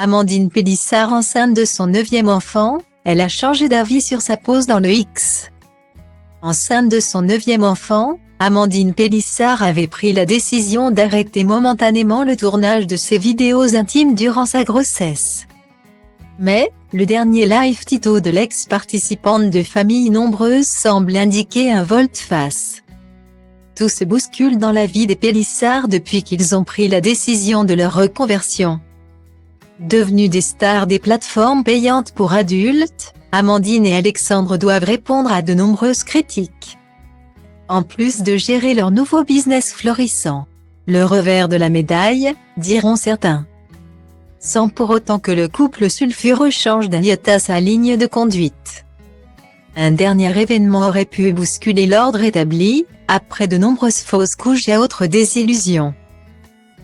Amandine Pélissard enceinte de son 9e enfant, elle a changé d'avis sur sa pose dans le X. Enceinte de son 9e enfant, Amandine Pélissard avait pris la décision d'arrêter momentanément le tournage de ses vidéos intimes durant sa grossesse. Mais, le dernier live Tito de l'ex-participante de Famille Nombreuse semble indiquer un volte-face. Tout se bouscule dans la vie des Pélissard depuis qu'ils ont pris la décision de leur reconversion. Devenues des stars des plateformes payantes pour adultes, Amandine et Alexandre doivent répondre à de nombreuses critiques. En plus de gérer leur nouveau business florissant. Le revers de la médaille, diront certains. Sans pour autant que le couple sulfureux change d'un iota sa ligne de conduite. Un dernier événement aurait pu bousculer l'ordre établi, après de nombreuses fausses couches et autres désillusions.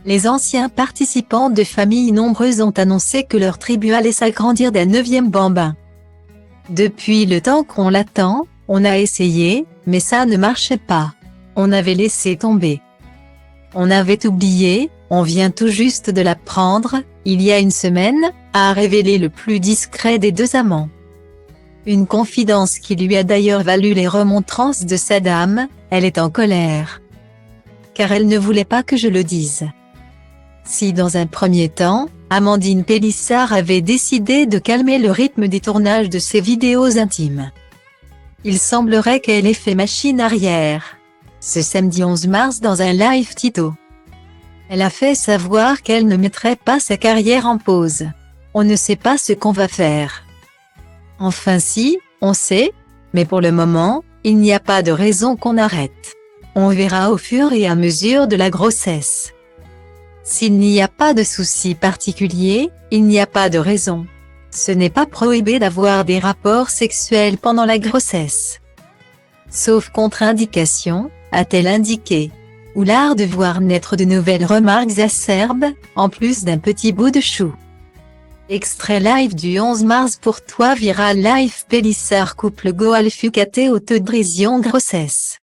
Les anciens participants de Famille Nombreuse ont annoncé que leur tribu allait s'agrandir d'un 9e bambin. Depuis le temps qu'on l'attend, on a essayé, mais ça ne marchait pas. On avait laissé tomber. On avait oublié, on vient tout juste de l'apprendre, il y a une semaine, a révélé le plus discret des deux amants. Une confidence qui lui a d'ailleurs valu les remontrances de sa dame, elle est en colère. Car elle ne voulait pas que je le dise. Si dans un premier temps, Amandine Pélissard avait décidé de calmer le rythme des tournages de ses vidéos intimes. Il semblerait qu'elle ait fait machine arrière. Ce samedi 11 mars dans un live Tito. Elle a fait savoir qu'elle ne mettrait pas sa carrière en pause. On ne sait pas ce qu'on va faire. Enfin si, on sait, mais pour le moment, il n'y a pas de raison qu'on arrête. On verra au fur et à mesure de la grossesse. S'il n'y a pas de souci particulier, il n'y a pas de raison. Ce n'est pas prohibé d'avoir des rapports sexuels pendant la grossesse. Sauf contre-indication, a-t-elle indiqué. Ou l'art de voir naître de nouvelles remarques acerbes, en plus d'un petit bout de chou. Extrait live du 11 mars pour toi viral live Pélissard couple Goal Fucaté autodérision grossesse.